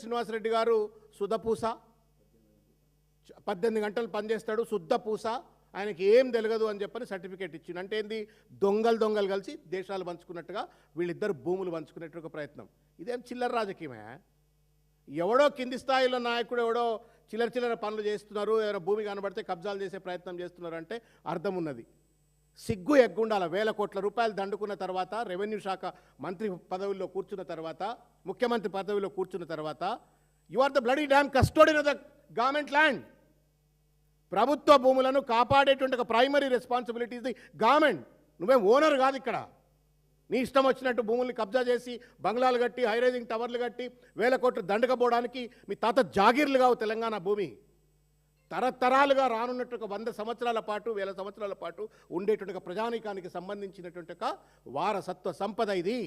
శ్రీనివాసరెడ్డి గారు సుధపూస 18 గంటలు పనిచేస్తాడు, శుద్ధపూస, ఆయనకి ఏం తెలియదు అని చెప్పని సర్టిఫికేట్ ఇచ్చిండు. అంటే ఏంది, దొంగలు కలిసి దేశాలు పంచుకున్నట్టుగా వీళ్ళిద్దరు భూములు పంచుకునేట్టు ప్రయత్నం. ఇదేం చిల్లర రాజకీయమే? ఎవడో కింది స్థాయిలో నాయకుడు ఎవడో చిల్లర పనులు చేస్తున్నారు, ఎవరో భూమి కనబడితే కబ్జాలు చేసే ప్రయత్నం చేస్తున్నారు అంటే అర్థం ఉన్నది. సిగ్గు ఎగ్గుండాల. 1000 కోట్ల రూపాయలు దండుకున్న తర్వాత, రెవెన్యూ శాఖ మంత్రి పదవిలో కూర్చున్న తర్వాత, ముఖ్యమంత్రి పదవిలో కూర్చున్న తర్వాత, you are the bloody damn custodian of the government land. ప్రభుత్వ భూములను కాపాడేటువంటి ఒక primary responsibility is the government. నువ్వేం ఓనర్ కాదు ఇక్కడ. నీ ఇష్టం వచ్చినట్టు భూముల్ని కబ్జా చేసి బంగ్లాలు కట్టి, హైరైజింగ్ టవర్లు కట్టి 1000 కోట్లు దండకపోవడానికి మీ తాత జాగీర్లు కావు తెలంగాణ భూమి. తరతరాలుగా రానున్నట్టు 100 సంవత్సరాల పాటు, 1000 సంవత్సరాల పాటు ఉండేటువంటి ప్రజానీకానికి సంబంధించినటువంటి వారసత్వ సంపద ఇది.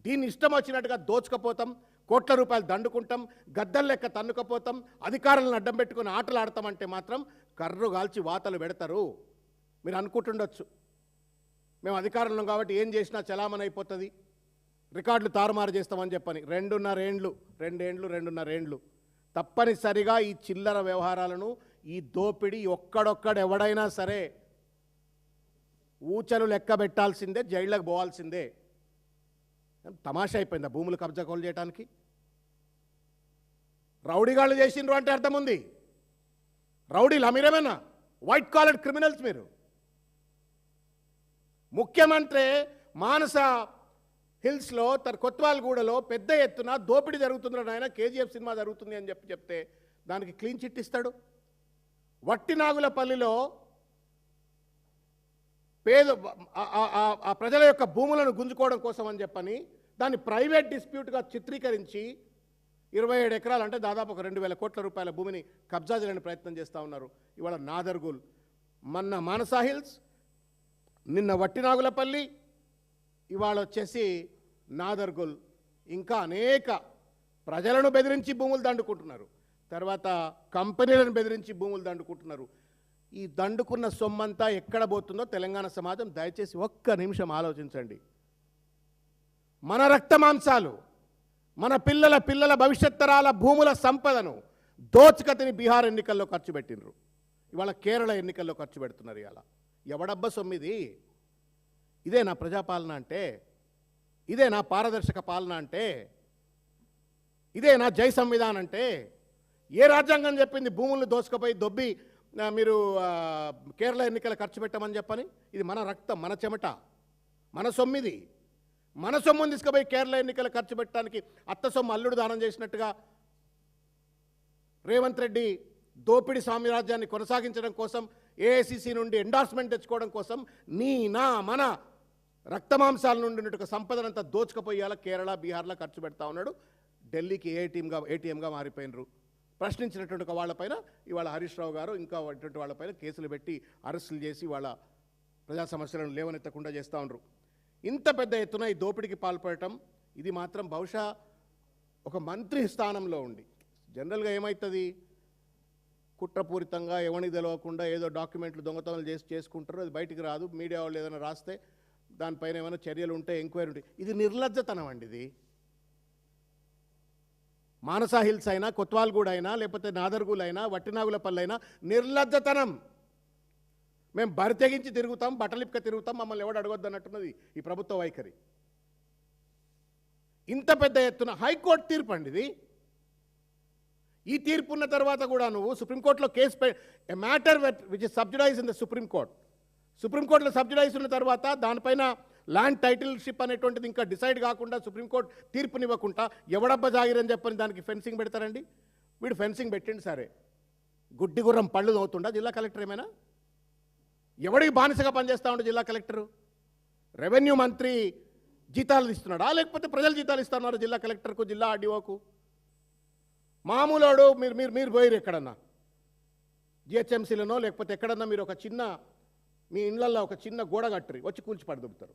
దీన్ని ఇష్టం వచ్చినట్టుగా దోచుకపోతాం, కోట్ల రూపాయలు దండుకుంటాం, గద్దలు లెక్క తన్నుకపోతాం, అధికారులను అడ్డం పెట్టుకుని ఆటలు ఆడతామంటే మాత్రం కర్రు కాల్చి వాతలు పెడతారు. మీరు అనుకుంటుండొచ్చు మేము అధికారంలో కాబట్టి ఏం చేసినా చలామణి అయిపోతుంది, రికార్డులు తారుమారు చేస్తామని చెప్పని. 2.5 ఏండ్లు తప్పనిసరిగా ఈ చిల్లర వ్యవహారాలను, ఈ దోపిడీ ఎవడైనా సరే ఊచలు లెక్క పెట్టాల్సిందే, జైళ్ళకు పోవాల్సిందే. తమాషా అయిపోయిందా భూములు కబ్జా కోలు చేయడానికి? రౌడీగాళ్ళు చేసిండ్రు అంటే అర్థం ఉంది. రౌడీలు మీరేమన్నా వైట్ కాలర్ క్రిమినల్స్ మీరు. ముఖ్యమంత్రి మానస హిల్స్లో, కొత్వాల్గూడలో పెద్ద ఎత్తున దోపిడీ జరుగుతుందని ఆయన కేజీఎఫ్ సినిమా జరుగుతుంది అని చెప్తే దానికి క్లీన్ చిట్ ఇస్తాడు. వట్టినాగులపల్లిలో ఆ ప్రజల యొక్క భూములను గుంజుకోవడం కోసం అని చెప్పని దాన్ని ప్రైవేట్ డిస్ప్యూట్గా చిత్రీకరించి 27 ఎకరాలు అంటే దాదాపు 2,000 కోట్ల రూపాయల భూమిని కబ్జా చేయడానికి ప్రయత్నం చేస్తూ ఉన్నారు. ఇవాళ నాదర్గుల్, మొన్న మానసా హిల్స్, నిన్న వట్టినాగులపల్లి, ఇవాళ వచ్చేసి నాదర్గుల్, ఇంకా అనేక ప్రజలను బెదిరించి భూములు దండుకుంటున్నారు, తర్వాత కంపెనీలను బెదిరించి భూములు దండుకుంటున్నారు. ఈ దండుకున్న సొమ్మంతా ఎక్కడ పోతుందో తెలంగాణ సమాజం దయచేసి ఒక్క నిమిషం ఆలోచించండి. మన రక్త మాంసాలు, మన పిల్లల భవిష్యత్ తరాల భూముల సంపదను దోచుకతిని బీహార్ ఎన్నికల్లో ఖర్చు పెట్టినరు, ఇవాళ కేరళ ఎన్నికల్లో ఖర్చు పెడుతున్నారు. ఇవాళ ఎవడబ్బ సొమ్మిది? ఇదే నా ప్రజాపాలన అంటే? ఇదే నా పారదర్శక పాలన అంటే? ఇదే నా జై సంవిధానం అంటే? ఏ రాజ్యాంగం చెప్పింది భూములను దోసుకుపోయి దొబ్బి మీరు కేరళ ఎన్నికల ఖర్చు పెట్టమని చెప్పని? ఇది మన రక్తం, మన చెమట, మన సొమ్మిది. మన సొమ్మును తీసుకుపోయి కేరళ ఎన్నికల ఖర్చు పెట్టడానికి అత్త సొమ్ము అల్లుడు దానం చేసినట్టుగా రేవంత్ రెడ్డి దోపిడీ సామ్రాజ్యాన్ని కొనసాగించడం కోసం, ఏఐసిసి నుండి ఎండార్స్మెంట్ తెచ్చుకోవడం కోసం మన రక్తమాంసాల నుండి ఉన్నట్టు సంపదనంతా దోచుకుపోయేలా కేరళ, బీహార్లో ఖర్చు పెడతా ఉన్నాడు. ఢిల్లీకి ఏటీఎంగా మారిపోయినరు. ప్రశ్నించినటువంటి వాళ్ళపైన ఇవాళ హరీష్ రావు గారు ఇంకా ఇటువంటి వాళ్ళపైన కేసులు పెట్టి అరెస్టులు చేసి వాళ్ళ ప్రజా సమస్యలను లేవనెత్తకుండా చేస్తూ ఉన్నారు. ఇంత పెద్ద ఎత్తున ఈ దోపిడీకి పాల్పడటం ఇది మాత్రం బహుశా ఒక మంత్రి స్థానంలో ఉండి, జనరల్గా ఏమవుతుంది, కుట్రపూరితంగా ఎవరికి తెలియకుండా ఏదో డాక్యుమెంట్లు దొంగతనాలు చేసుకుంటారు, అది బయటికి రాదు, మీడియా వాళ్ళు ఏదైనా రాస్తే దానిపైన ఏమైనా చర్యలు ఉంటే, ఎంక్వైరీ ఉంటాయి. ఇది నిర్లజ్జతనం అండి. ఇది మానసా హిల్స్ అయినా, కొత్వాల్గూడ అయినా, లేకపోతే నాదర్గుల్ అయినా, వట్టినాగులపల్లి అయినా నిర్లజ్జతనం. మేము బరితెగించి తిరుగుతాం, బట్టలిప్క తిరుగుతాం, మమ్మల్ని ఎవడు అడగొద్దు అన్నట్టున్నది ఈ ప్రభుత్వ వైఖరి. ఇంత పెద్ద ఎత్తున హైకోర్టు తీర్పు అండి ఇది. ఈ తీర్పు ఉన్న తర్వాత కూడా నువ్వు సుప్రీంకోర్టులో case a matter which is sub judice in the సుప్రీంకోర్టులో సబ్జుడైజ్ ఉన్న తర్వాత దానిపైన ల్యాండ్ టైటిల్షిప్ అనేటువంటిది ఇంకా డిసైడ్ కాకుండా సుప్రీంకోర్టు తీర్పునివ్వకుండా ఎవడబ్బ జాగిరని చెప్పని దానికి ఫెన్సింగ్ పెడతారండి. వీడు ఫెన్సింగ్ పెట్టండి సరే, గుడ్డి గుర్రం పళ్ళు అవుతుండా జిల్లా కలెక్టర్? ఏమైనా ఎవడికి బానిసగా పనిచేస్తూ ఉండే జిల్లా కలెక్టరు? రెవెన్యూ మంత్రి జీతాలు ఇస్తున్నాడా, లేకపోతే ప్రజలు జీతాలు ఇస్తున్నారు జిల్లా కలెక్టర్కు, జిల్లా ఆర్డీఓకు? మామూలుడు మీరు పోయిరు ఎక్కడన్నా జిహెచ్ఎంసీలోనో లేకపోతే ఎక్కడన్నా మీరు ఒక చిన్న మీ ఇళ్లల్లో ఒక చిన్న గోడ కట్టరి, వచ్చి కూల్చి పడదుపుతారు.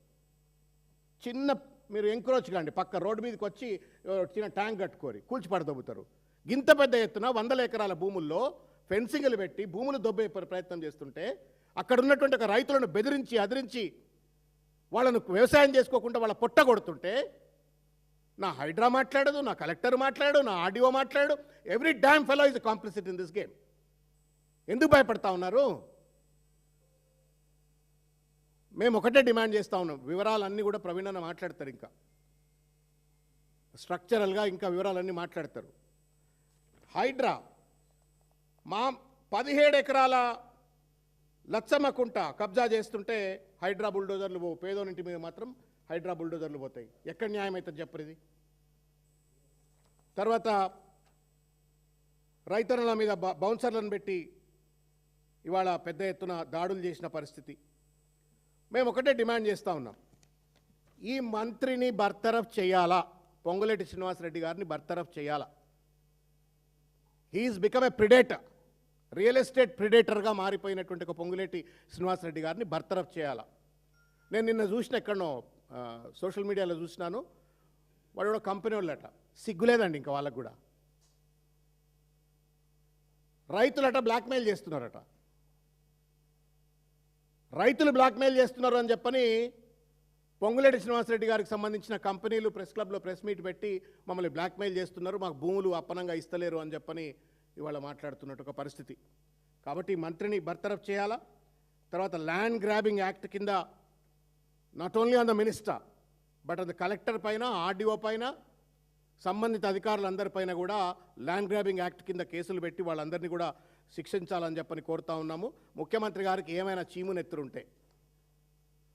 చిన్న మీరు ఎంక్రోచ్ కాండి, పక్క రోడ్డు మీదకి వచ్చి చిన్న ట్యాంక్ కట్టుకోరి, కూల్చి పడదొబ్బుతారు. గింత పెద్ద ఎత్తున 100 ఎకరాల భూముల్లో ఫెన్సింగ్లు పెట్టి భూములు దొబ్బే ప్రయత్నం చేస్తుంటే, అక్కడ ఉన్నటువంటి ఒక రైతులను బెదిరించి అదిరించి వాళ్ళను వ్యవసాయం చేసుకోకుండా వాళ్ళ పొట్ట కొడుతుంటే, నా హైడ్రా మాట్లాడదు, నా కలెక్టర్ మాట్లాడు, నా ఆర్డీఓ మాట్లాడు. Every damn fellow is complicit in this game. ఎందుకు భయపడతా ఉన్నారు? మేము ఒకటే డిమాండ్ చేస్తూ ఉన్నాం, వివరాలన్నీ కూడా ప్రవీణ్ అన్న మాట్లాడతారు, ఇంకా స్ట్రక్చరల్గా ఇంకా వివరాలన్నీ మాట్లాడతారు. హైడ్రా మా 17 ఎకరాల లచ్చమ్మకుంట కబ్జా చేస్తుంటే హైడ్రా బుల్డోజర్లు పోవు, పేదోనింటి మీద మాత్రం హైడ్రా బుల్డోజర్లు పోతాయి. ఎక్కడ న్యాయం అవుతుంది చెప్పరు ఇది? తర్వాత రైతన్నల మీద బౌన్సర్లను పెట్టి ఇవాళ పెద్ద ఎత్తున దాడులు చేసిన పరిస్థితి. మేము ఒకటే డిమాండ్ చేస్తూ ఉన్నాం, ఈ మంత్రిని బర్తరఫ్ చేయాలా, పొంగులేటి శ్రీనివాసరెడ్డి గారిని బర్తరఫ్ చేయాలా. He's become a predator, real estate ప్రిడేటర్గా మారిపోయినటువంటి ఒక పొంగులేటి శ్రీనివాసరెడ్డి గారిని బర్తరఫ్ చేయాలా. నేను నిన్న చూసిన ఎక్కడనో సోషల్ మీడియాలో చూసినాను, వాడు కూడా కంపెనీ వాళ్ళట, సిగ్గులేదండి ఇంకా వాళ్ళకు కూడా. రైతులట బ్లాక్మెయిల్ చేస్తున్నారట, రైతులు బ్లాక్మెయిల్ చేస్తున్నారు అని చెప్పని పొంగులేటి శ్రీనివాసరెడ్డి గారికి సంబంధించిన కంపెనీలు ప్రెస్ క్లబ్లో ప్రెస్ మీట్ పెట్టి మమ్మల్ని బ్లాక్మెయిల్ చేస్తున్నారు, మాకు భూములు అప్పనంగా ఇస్తలేరు అని చెప్పని ఇవాళ మాట్లాడుతున్నట్టు ఒక పరిస్థితి. కాబట్టి మంత్రిని బర్తరఫ్ చేయాలా. తర్వాత ల్యాండ్ గ్రాబింగ్ యాక్ట్ కింద not only on the minister but on the collector పైన, ఆర్డీఓ పైన, సంబంధిత అధికారులందరిపైన కూడా ల్యాండ్ గ్రాబింగ్ యాక్ట్ కింద కేసులు పెట్టి వాళ్ళందరినీ కూడా శిక్షించాలని చెప్పని కోరుతా ఉన్నాము. ముఖ్యమంత్రి గారికి ఏమైనా చీమునెత్తురుంటే,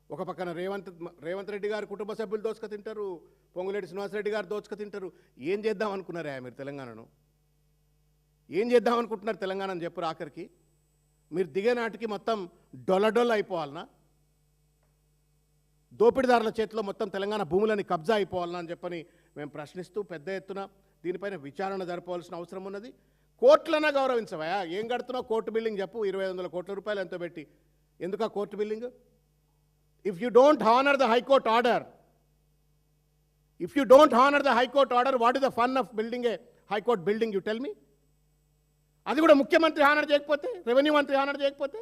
ఒక పక్కన రేవంత్ రెడ్డి గారు కుటుంబ సభ్యులు దోచుక తింటారు, పొంగులేటి శ్రీనివాసరెడ్డి గారు దోచుక తింటారు. ఏం చేద్దాం అనుకున్నారా మీరు తెలంగాణను? ఏం చేద్దాం అనుకుంటున్నారు తెలంగాణను చెప్పు. ఆఖరికి మీరు దిగే నాటికి మొత్తం డొల్లడొల్ల అయిపోవాలనా? దోపిడీదారుల చేతిలో మొత్తం తెలంగాణ భూములని కబ్జా అయిపోవాలనా అని చెప్పని మేము ప్రశ్నిస్తూ పెద్ద ఎత్తున దీనిపైన విచారణ జరపవలసిన అవసరం ఉన్నది. కోర్టులన్నా గౌరవించవా? ఏం కడుతున్నావు? కోర్టు బిల్డింగ్ చెప్పు, 2500 కోట్ల రూపాయలు ఎంతో పెట్టి. ఎందుకు ఆ court building? If you don't honour the high court order, what is the fun of building A high court building? You tell me. అది కూడా ముఖ్యమంత్రి హానర్ చేయకపోతే, రెవెన్యూ మంత్రి హానర్ చేయకపోతే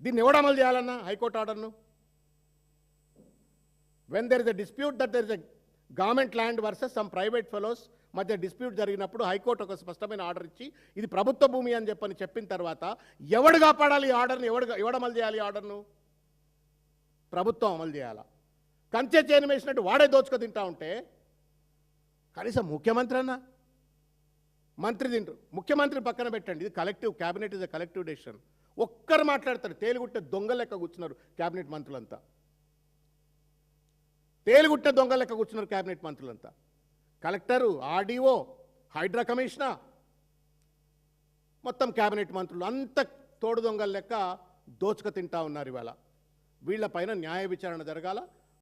దీన్ని ఎవడు అమలు చేయాలన్నా హైకోర్టు ఆర్డర్ను? When there is a dispute that there is a government land versus some private fellows మధ్య డిస్ప్యూట్ జరిగినప్పుడు హైకోర్టు ఒక స్పష్టమైన ఆర్డర్ ఇచ్చి ఇది ప్రభుత్వ భూమి అని చెప్పిన తర్వాత ఎవడు కాపాడాలి ఈ ఆర్డర్ని? ఎవడు అమలు చేయాలి ఈ ఆర్డర్ను? ప్రభుత్వం అమలు చేయాలా. కంచె చేను వేసినట్టు వాడే దోచుకు తింటా ఉంటే కనీసం ముఖ్యమంత్రి అన్నా, మంత్రి తింటారు. ముఖ్యమంత్రి పక్కన పెట్టండి, ఇది collective, cabinet is a collective decision. ఒక్కరు మాట్లాడతారు, తేలిగుట్టే దొంగ లెక్క కూర్చున్నారు క్యాబినెట్ మంత్రులంతా. తేలిగుట్టే దొంగ లెక్క కూర్చున్నారు క్యాబినెట్ మంత్రులంతా. కలెక్టరు, ఆర్డీఓ, హైడ్రా కమిషనర్, మొత్తం క్యాబినెట్ మంత్రులు అంత తోడు దొంగల లెక్క దోచుక తింటా ఉన్నారు ఇవాళ. వీళ్లపైన న్యాయ విచారణ జరగాల.